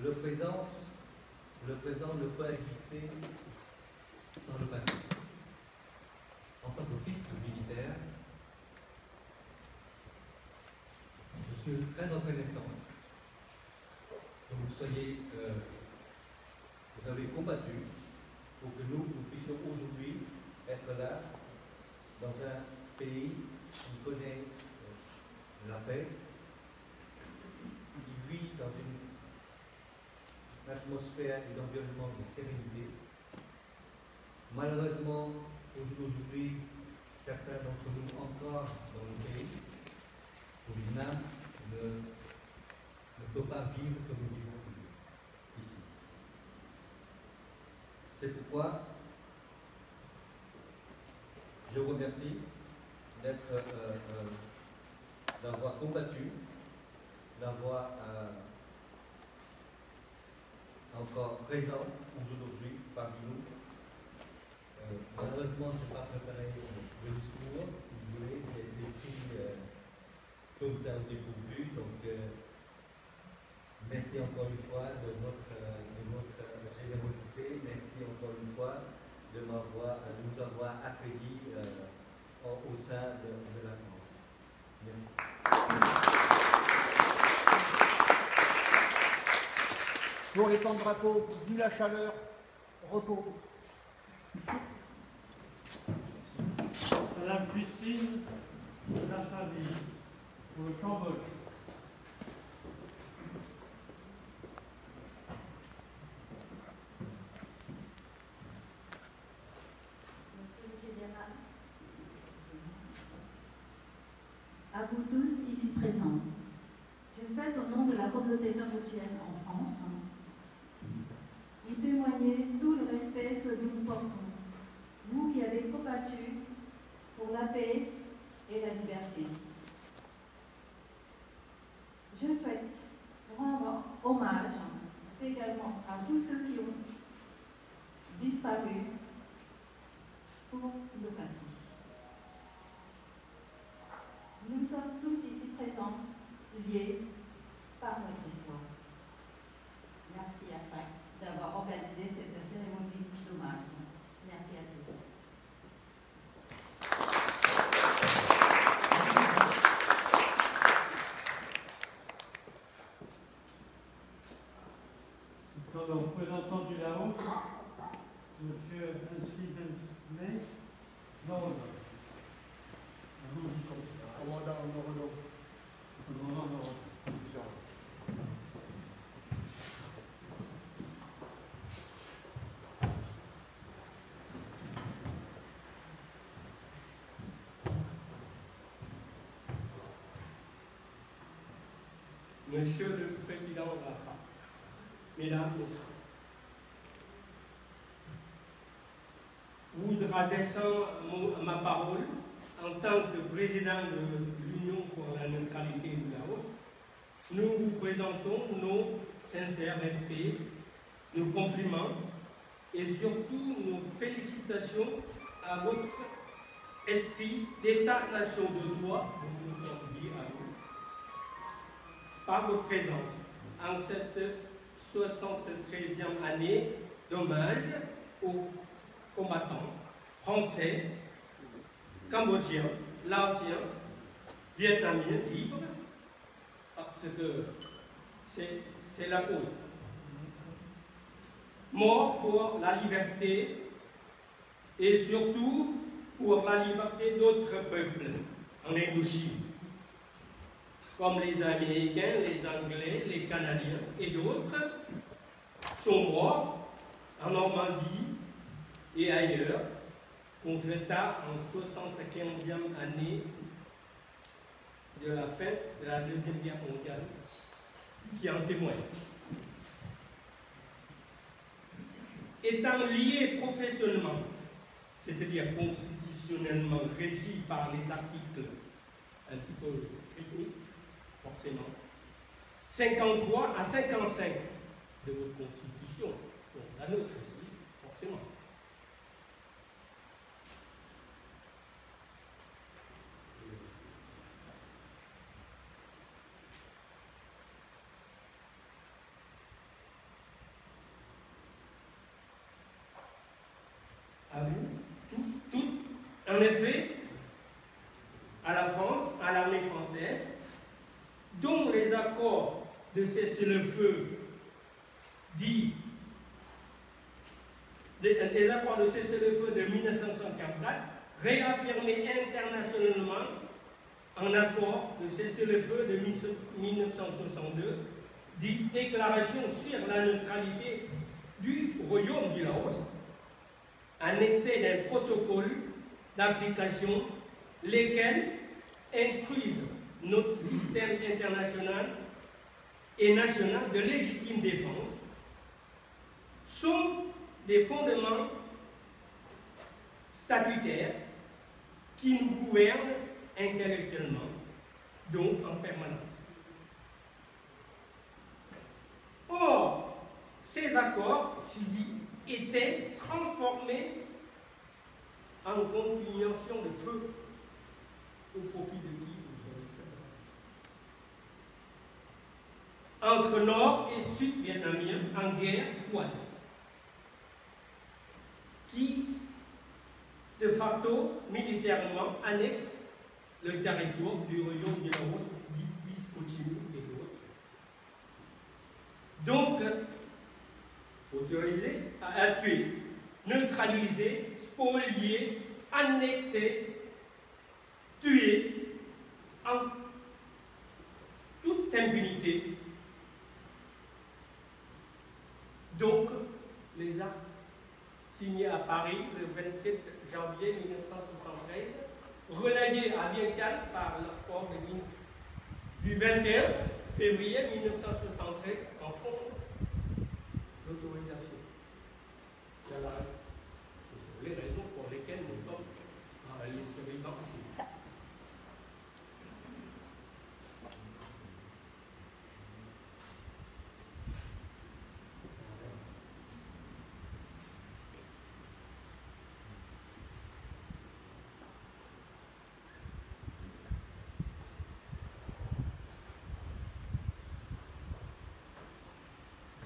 le présent ne peut exister sans le passé. En tant qu'office militaire, je suis très reconnaissant que vous avez combattu pour que nous puissions aujourd'hui être là, dans un pays qui connaît la paix, qui vit dans une atmosphère et d'environnement de sérénité. Malheureusement, aujourd'hui, certains d'entre nous encore dans le pays, au Vietnam, ne peut pas vivre comme nous vivons ici. C'est pourquoi je vous remercie d'avoir combattu, d'avoir encore présent aujourd'hui parmi nous. Malheureusement, je n'ai pas préparé le discours, si vous voulez, j'ai écrit comme ça au dépourvu. Donc, merci encore une fois de votre générosité. Merci encore une fois de nous avoir accueillis au sein de la France. Merci. Pour les temps de drapeau, vu la chaleur, repos. Madame Christine Lachavi, pour le Cambodge. Monsieur le Général, à vous tous ici présents, je souhaite au nom de la communauté cambodgienne en France vous témoigner tout le respect que nous vous portons, vous qui avez combattu pour la paix et la liberté. Je souhaite rendre hommage également à tous ceux qui ont disparu pour nos patries. Nous sommes tous ici présents, liés par notre histoire. Merci à FAC d'avoir organisé cette cérémonie d'hommage. Merci à tous. Comme représentant du Laos, M. Nancy Bensley, Lord. Commandant Norodo. Commandant Norodo. Monsieur le Président de la France, Mesdames, Messieurs, vous adressant ma parole en tant que Président de l'Union pour la neutralité du Laos, nous vous présentons nos sincères respects, nos compliments et surtout nos félicitations à votre esprit d'État-nation de droit, nous nous sommes dit à vous, par votre présence en cette 73e année d'hommage aux combattants français, cambodgiens, laotiens, vietnamiens libres, parce que c'est la cause. Mort pour la liberté et surtout pour la liberté d'autres peuples en Indochine, comme les Américains, les Anglais, les Canadiens et d'autres, sont morts en Normandie et ailleurs, on fêta en 75e année de la fête de la Deuxième Guerre mondiale, qui en témoigne. Étant liés professionnellement, c'est-à-dire constitutionnellement régis par les articles un petit peu techniques, forcément, 53 à 55 de votre constitution, donc la nôtre aussi, forcément. accords de cessez-le-feu dits les accords de cessez-le-feu de 1954, réaffirmés internationalement en accord de cessez-le-feu de 1962, dit Déclaration sur la neutralité du Royaume du Laos, annexé d'un protocole d'application, lesquels instruisent notre système international et national de légitime défense, sont des fondements statutaires qui nous gouvernent intellectuellement, donc en permanence. Or, ces accords, étaient transformés en continuation de feu au profit de qui vous savez. Entre Nord et Sud vietnamiens en guerre froide, qui, de facto, militairement, annexe le territoire du Royaume du Laos, dit Ho Chi Minh et d'autres. Donc, autorisé à tuer, neutraliser, spolier, annexer, tuer, en toute impunité. Donc, les actes signé à Paris le 27 janvier 1973, relayé à Vientiane par l'accord du 21 février 1973 en fond l'autorisation. Ce sont les raisons pour lesquelles nous sommes les survivants ici.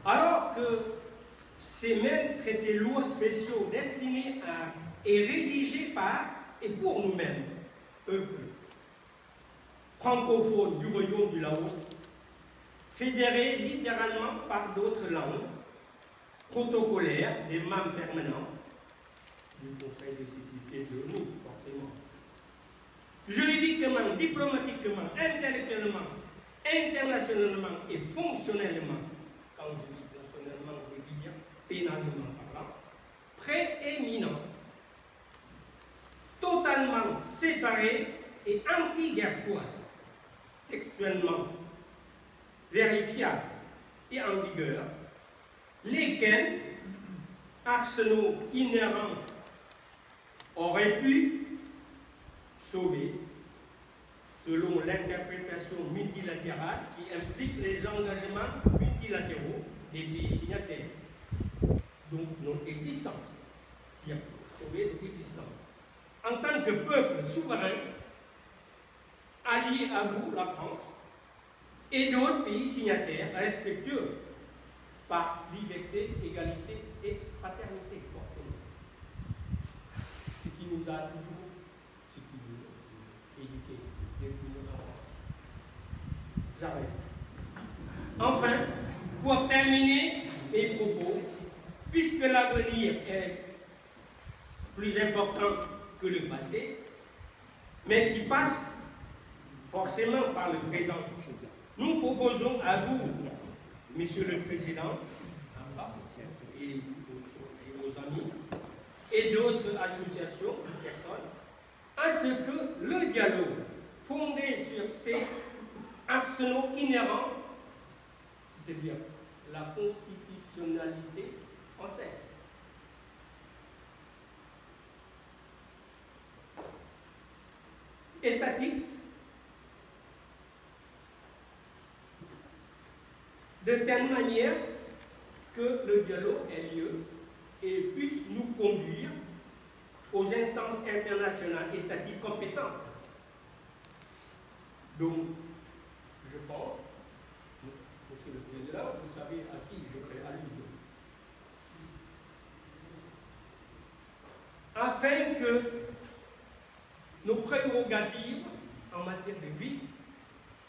Alors que ces mêmes traités lois spéciaux destinés à et rédigés par et pour nous-mêmes, peuple francophone du Royaume du Laos, fédérés littéralement par d'autres langues, protocolaires des membres permanents du Conseil de sécurité de l'ONU, forcément. Juridiquement, diplomatiquement, intellectuellement, internationalement et fonctionnellement, quand je dis fonctionnellement, je veux dire pénalement parlant, prééminent, totalement séparés et anti-guerre froide, textuellement vérifiables et en vigueur, lesquels arsenaux inhérents auraient pu sauver, selon l'interprétation multilatérale qui implique les engagements multilatéraux des pays signataires, donc notre existence, qui a sauvé notre existence. En tant que peuple souverain, allié à vous, la France, et d'autres pays signataires respectueux par liberté, égalité et fraternité, forcément. Ce qui nous a toujours, éduqués depuis nos enfants. J'arrête. Enfin, pour terminer mes propos, puisque l'avenir est plus important que le passé, mais qui passe forcément par le présent, nous proposons à vous, Monsieur le Président, et vos amis, et d'autres associations, personnes, à ce que le dialogue fondé sur ces arsenaux inhérents, c'est-à-dire la constitutionnalité française, étatique, de telle manière que le dialogue ait lieu et puisse nous conduire aux instances internationales étatiques compétentes. Donc, je pense, Monsieur le Président, vous savez à qui je fais allusion, afin que nos prérogatives en matière de vie,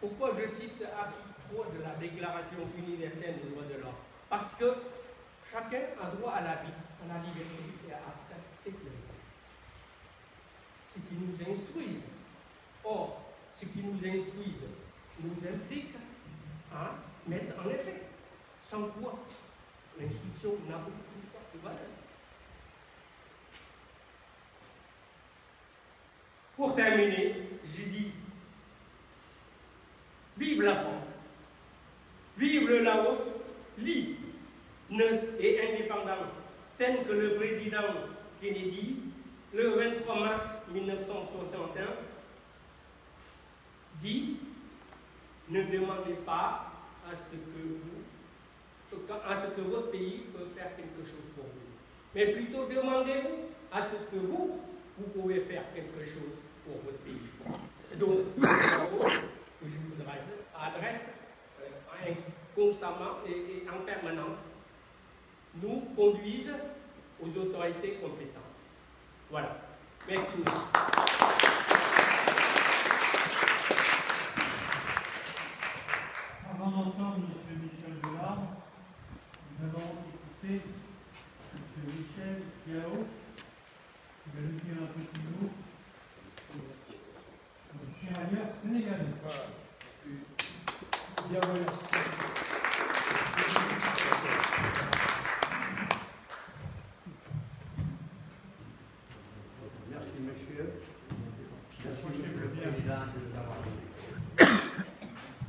pourquoi je cite à qui? trop de la Déclaration universelle des droits de l'homme. Parce que chacun a droit à la vie, à la liberté et à sa sécurité. Ce qui nous instruit. Or, ce qui nous instruit nous implique à mettre en effet. Sans quoi l'instruction n'a aucune sorte de valeur. Pour terminer, j'ai dit vive la France, vive le Laos, libre, neutre et indépendant, tel que le président Kennedy, le 23 mars 1961, dit ne demandez pas à ce que votre pays peut faire quelque chose pour vous, mais plutôt demandez-vous à ce que vous pouvez faire quelque chose pour votre pays. Donc, je vous adresse constamment et en permanence, nous conduisent aux autorités compétentes. Voilà. Merci. Avant d'entendre M. Michel Delarme, nous allons écouter M. Michel Diao, qui va nous dire un petit mot sur le tirailleur sénégalais. Merci, monsieur. Merci, monsieur le président, de nous avoir invités.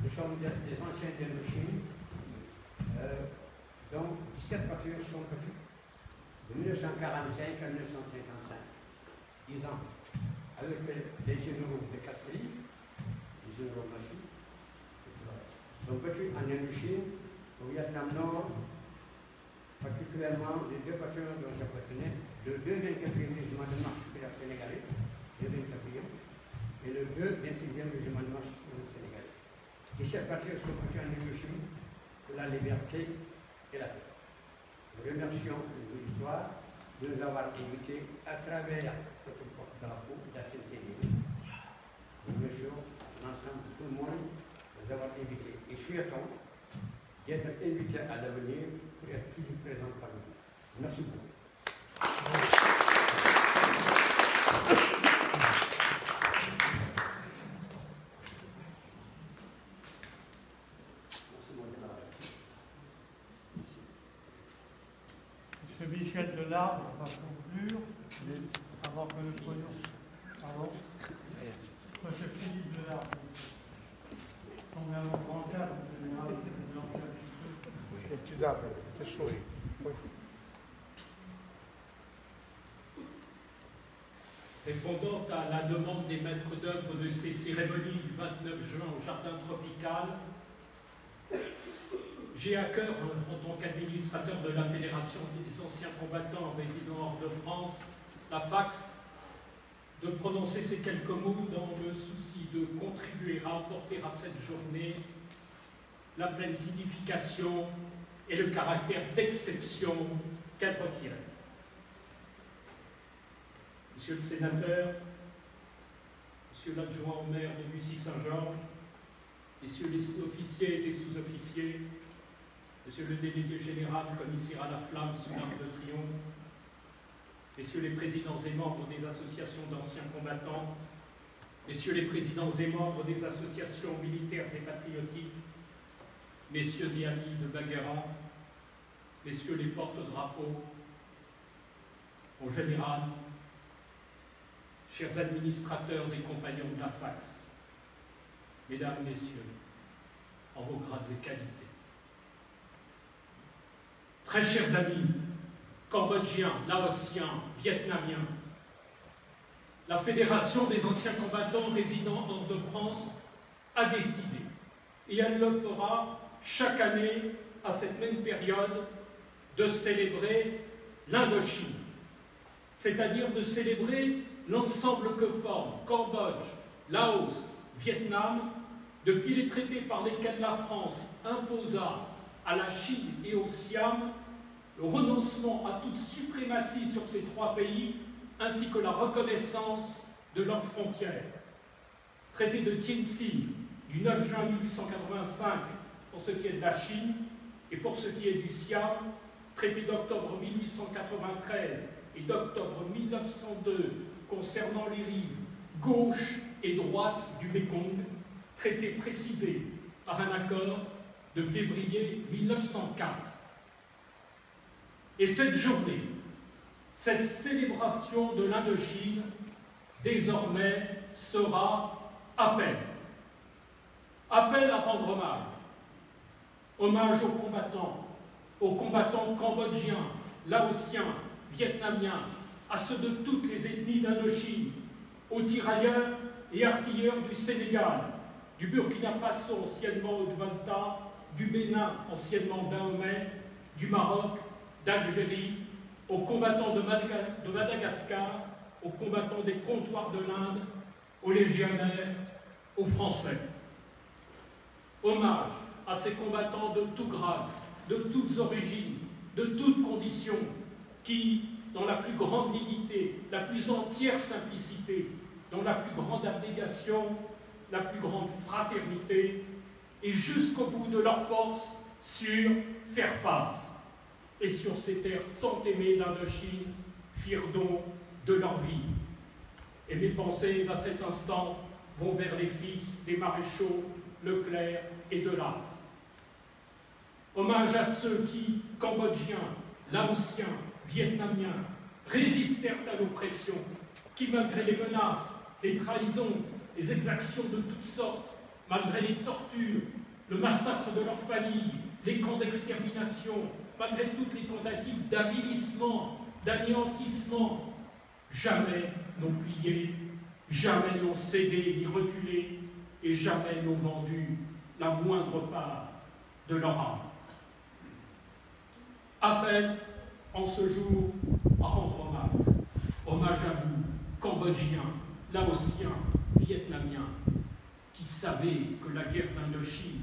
Nous sommes des anciens d'Indochine, dont 17 voitures sont battues de 1945 à 1955. 10 ans. Avec les généraux de Castries, les généraux Massy, sont battus en Indochine, au Vietnam Nord, particulièrement les 2 bataillons dont j'appartenais, le 2 24e régiment de marche sénégalais, le 24e, et le 2 26e régiment de marche sénégalais. 17 bataillons sont battus en Indochine pour la liberté et la paix. Nous remercions l'auditoire de nous avoir invités à travers notre porte-drapeau d'Assel-Sénégal. Nous remercions l'ensemble de tout le monde de nous avoir invités et souhaitons d'être invités à l'avenir pour être toujours présents parmi nous. Merci beaucoup. M. Michel Delarme va conclure avant que nous prenions. Pardon. M. Philippe Delarme. On est à mon grand cadre, en général, c'est épuisable, c'est chaud. Oui. Répondant à la demande des maîtres d'œuvre de ces cérémonies du 29 juin au Jardin Tropical, j'ai à cœur, en tant qu'administrateur de la Fédération des anciens combattants résidant hors de France, la FACS, de prononcer ces quelques mots dans le souci de contribuer à apporter à cette journée la pleine signification et le caractère d'exception qu'elle requiert. Monsieur le sénateur, monsieur l'adjoint au maire de Bussy-Saint-Georges, messieurs les sous-officiers et sous-officiers, monsieur le délégué général, commissaire à la flamme sous l'Arc de Triomphe, messieurs les présidents et membres des associations d'anciens combattants, messieurs les présidents et membres des associations militaires et patriotiques, messieurs et amis de Baguera, messieurs les porte-drapeaux, en général, chers administrateurs et compagnons de la FACS, mesdames, messieurs, en vos grades et qualités. Très chers amis, Cambodgiens, Laotiens, Vietnamiens, la Fédération des anciens combattants résidant hors de France a décidé, et elle le fera chaque année à cette même période, de célébrer l'Indochine, c'est-à-dire de célébrer l'ensemble que forment Cambodge, Laos, Vietnam, depuis les traités par lesquels la France imposa à la Chine et au Siam le renoncement à toute suprématie sur ces 3 pays, ainsi que la reconnaissance de leurs frontières. Traité de Tien Sin du 9 juin 1885 pour ce qui est de la Chine, et pour ce qui est du Siam, traité d'octobre 1893 et d'octobre 1902 concernant les rives gauche et droite du Mékong, traité précisé par un accord de février 1904. Et cette journée, cette célébration de l'Indochine, désormais sera appel. Appel à rendre hommage. Hommage aux combattants cambodgiens, laotiens, vietnamiens, à ceux de toutes les ethnies d'Indochine, aux tirailleurs et artilleurs du Sénégal, du Burkina Faso, anciennement Haute-Volta, du Bénin, anciennement Dahomey, du Maroc, d'Algérie, aux combattants de Madagascar, aux combattants des comptoirs de l'Inde, aux légionnaires, aux Français. Hommage à ces combattants de tout grade, de toutes origines, de toutes conditions, qui, dans la plus grande dignité, la plus entière simplicité, dans la plus grande abnégation, la plus grande fraternité, et jusqu'au bout de leur force, sur faire face. Et sur ces terres tant aimées d'Indochine, firent don de leur vie. Et mes pensées, à cet instant, vont vers les fils des maréchaux Leclerc et Delattre. Hommage à ceux qui, cambodgiens, laotiens, vietnamiens, résistèrent à l'oppression, qui, malgré les menaces, les trahisons, les exactions de toutes sortes, malgré les tortures, le massacre de leurs familles, les camps d'extermination, malgré toutes les tentatives d'avilissement, d'anéantissement, jamais n'ont plié, jamais n'ont cédé ni reculé, et jamais n'ont vendu la moindre part de leur âme. Appel en ce jour à rendre hommage. Hommage à vous, Cambodgiens, Laotiens, Vietnamiens, qui savez que la guerre d'Indochine,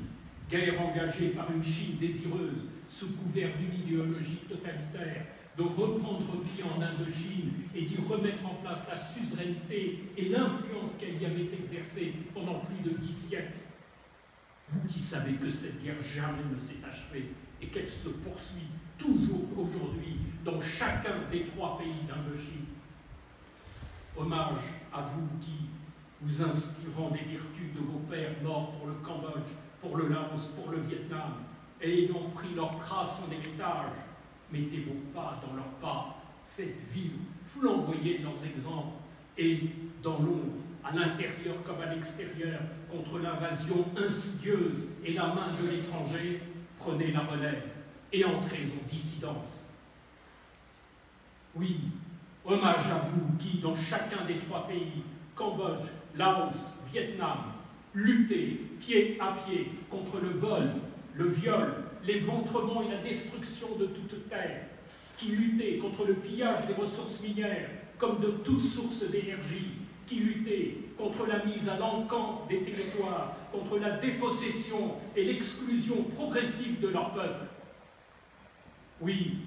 guerre engagée par une Chine désireuse, sous couvert d'une idéologie totalitaire, de reprendre pied en Indochine et d'y remettre en place la suzeraineté et l'influence qu'elle y avait exercée pendant plus de 10 siècles. Vous qui savez que cette guerre jamais ne s'est achevée et qu'elle se poursuit toujours aujourd'hui dans chacun des 3 pays d'Indochine. Hommage à vous qui, vous inspirant des vertus de vos pères morts pour le Cambodge, pour le Laos, pour le Vietnam, et ayant pris leurs traces en héritage, mettez vos pas dans leurs pas, faites vivre, flamboyez leurs exemples, et dans l'ombre, à l'intérieur comme à l'extérieur, contre l'invasion insidieuse et la main de l'étranger, prenez la relève et entrez en dissidence. Oui, hommage à vous qui, dans chacun des 3 pays, Cambodge, Laos, Vietnam, luttez pied à pied contre le vol, le viol, l'éventrement et la destruction de toute terre, qui luttez contre le pillage des ressources minières comme de toutes sources d'énergie, qui luttez contre la mise à l'encan des territoires, contre la dépossession et l'exclusion progressive de leur peuple. Oui,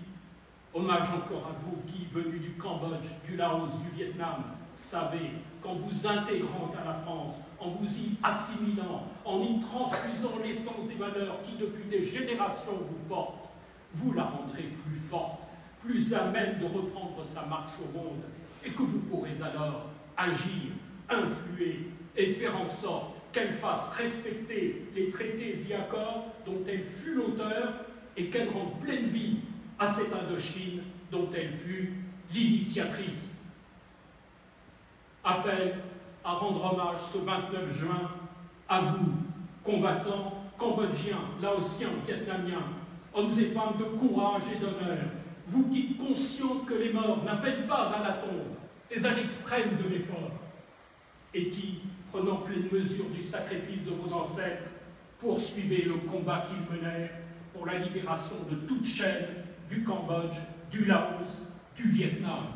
hommage encore à vous qui, venus du Cambodge, du Laos, du Vietnam, savez qu'en vous intégrant à la France, en vous y assimilant, en y transfusant l'essence des valeurs qui depuis des générations vous portent, vous la rendrez plus forte, plus à même de reprendre sa marche au monde, et que vous pourrez alors agir, influer et faire en sorte qu'elle fasse respecter les traités et accords dont elle fut l'auteur et qu'elle rende pleine vie à cette Indochine dont elle fut l'initiatrice. Appel à rendre hommage ce 29 juin à vous, combattants cambodgiens, laotiens, vietnamiens, hommes et femmes de courage et d'honneur, vous qui, conscients que les morts n'appellent pas à la tombe, mais à l'extrême de l'effort, et qui, prenant pleine mesure du sacrifice de vos ancêtres, poursuivez le combat qu'ils menèrent pour la libération de toute chaîne du Cambodge, du Laos, du Vietnam.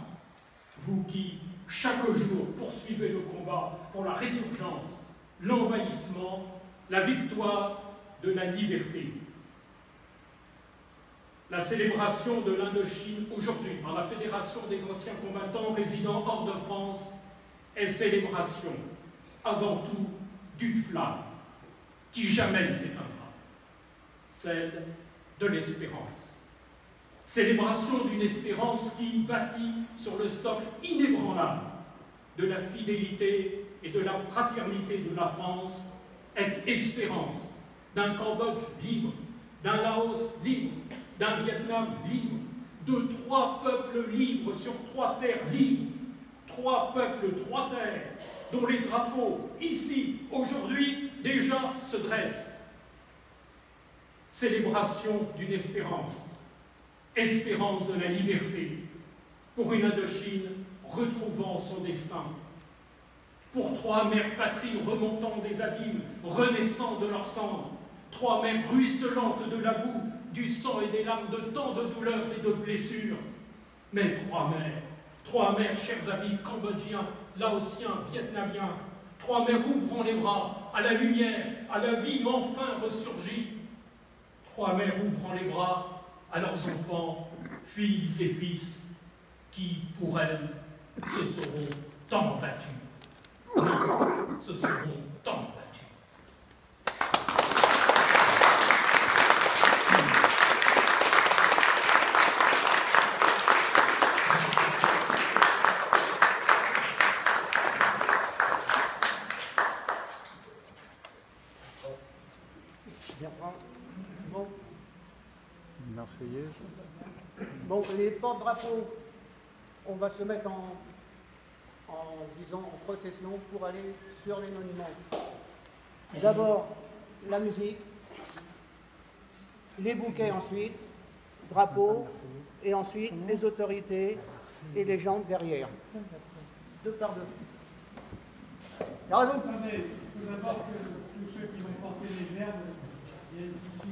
Vous qui, chaque jour, poursuivez le combat pour la résurgence, l'envahissement, la victoire de la liberté. La célébration de l'Indochine aujourd'hui par la Fédération des anciens combattants résidant hors de France est célébration, avant tout, d'une flamme qui jamais ne s'éteindra. celle de l'espérance. Célébration d'une espérance qui, bâtie sur le socle inébranlable de la fidélité et de la fraternité de la France, est espérance d'un Cambodge libre, d'un Laos libre, d'un Vietnam libre, de 3 peuples libres sur 3 terres libres, 3 peuples, 3 terres, dont les drapeaux, ici, aujourd'hui, déjà se dressent. Célébration d'une espérance, espérance de la liberté, pour une Indochine retrouvant son destin, pour 3 mères patries remontant des abîmes, renaissant de leur cendre, 3 mères ruisselantes de la boue, du sang et des larmes de tant de douleurs et de blessures, mais 3 mères, chers amis cambodgiens, laotiens, vietnamiens, 3 mères ouvrant les bras à la lumière, à la vie enfin ressurgie, 3 mères ouvrant les bras à leurs enfants, filles et fils, qui, pour elles, se seront tant battus. Se seront tant battus. Bon, les porte-drapeaux, on va se mettre en procession pour aller sur les monuments. D'abord, la musique, les bouquets ensuite, drapeaux, et ensuite les autorités et les gens derrière. 2 par 2. Attendez, tout d'abord que tous ceux qui vont porter les gerbes viennent ici,